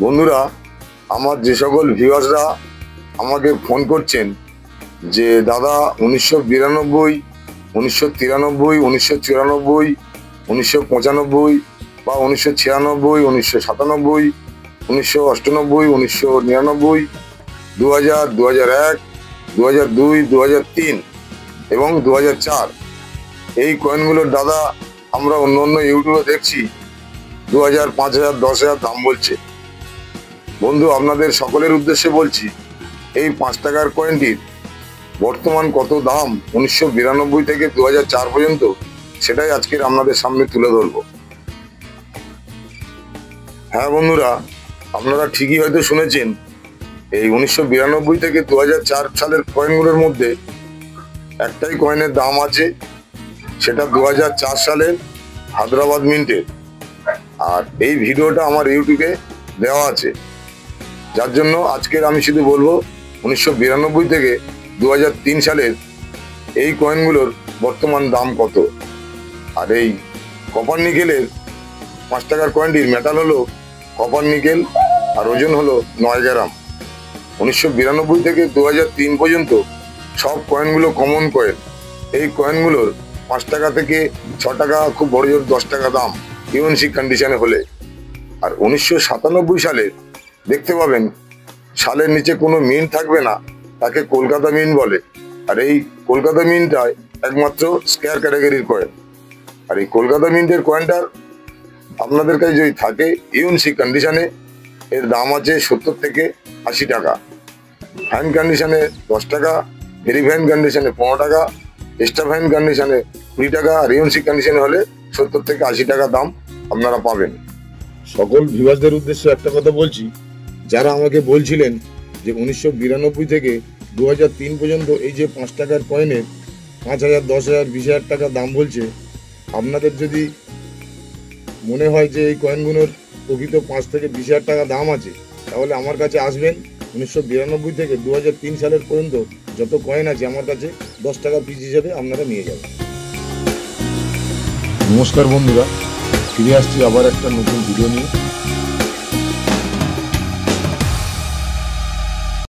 বন্ধুরা, আমার যে সকল ভিউয়ার্সরা আমাকে ফোন করছেন যে দাদা 1992, 1993, 1994, 1995 বা 1996, 1997, 1998, 1999, 2000, 2001, 2002, 2003 এবং 2004 এই কয়েনগুলোর দাদা আমরা অন্য অন্য ইউটিউবে দেখছি 2000, 5000, 10,000 দাম বলছে। বন্ধু, আপনাদের সকলের উদ্দেশ্যে বলছি, এই 5 টাকার কয়েনটির বর্তমান কত দাম 1992 থেকে 2004 পর্যন্ত, সেটাই আজকের আপনাদের সামনে তুলে ধরব। হ্যাঁ বন্ধুরা, আপনারা ঠিকই হয়তো শুনেছেন, এই 1992 থেকে 2004 সালের কয়েনগুলোর মধ্যে একটাই কয়েনের দাম আছে, সেটা 2004 সালের হায়দ্রাবাদ মিন্টের। আর এই ভিডিওটা আমার ইউটিউবে দেওয়া আছে, যার জন্য আজকের আমি শুধু বলবো 1992 থেকে 2003 সালের এই কয়েনগুলোর বর্তমান দাম কত। আর এই কপার নিকেলের 5 টাকার কয়েনটির মেটাল হলো কপার নিকেল, আর ওজন হলো 9 গ্রাম। 1992 থেকে 2003 পর্যন্ত সব কয়েনগুলো কমন কয়েন। এই কয়েনগুলোর 5 টাকা থেকে 6 টাকা, খুব বড় জোর 10 টাকা দাম ইউএনসি কন্ডিশনে হলে। আর 1997 সালে দেখতে পাবেন সালের নিচে কোনো মিন্ট থাকবে না, তাকে কলকাতা মিন্ট বলে। আর এই কলকাতা মিন্টটাই একমাত্র স্কয়ার ক্যাটাগরির কয়েন। আর এই কলকাতা মিন্টের কয়েনটার আপনাদের কাছে যদি থাকে ইউএনসি কন্ডিশনে, এর দাম আছে 70 থেকে 80 টাকা। ফাইন কন্ডিশনে 10 টাকা, ভেরি ফাইন কন্ডিশনে 15 টাকা, এক্সট্রা ফাইন কন্ডিশনে 20 টাকা, আর ইউএনসি কন্ডিশনে হলে 70 থেকে 80 টাকা দাম আপনারা পাবেন। সকল ভিউয়ার্সদের উদ্দেশ্যে একটা কথা বলছি, যারা আমাকে বলছিলেন যে 1992 থেকে 2003 পর্যন্ত এই যে 5 টাকার কয়েনের 5,000, 10,000, 20,000 টাকা দাম বলছে, আপনাদের যদি মনে হয় যে এই কয়েনগুলোর প্রকৃত 5 থেকে 20,000 টাকা দাম আছে, তাহলে আমার কাছে আসবেন। 1992 থেকে 2003 সালের পর্যন্ত যত কয়েন আছে আমার কাছে 10 টাকা পিস হিসেবে আপনারা নিয়ে যাবেন। নমস্কার বন্ধুরা, ফিরে আসছি আবার একটা নতুন ভিডিও নিয়ে।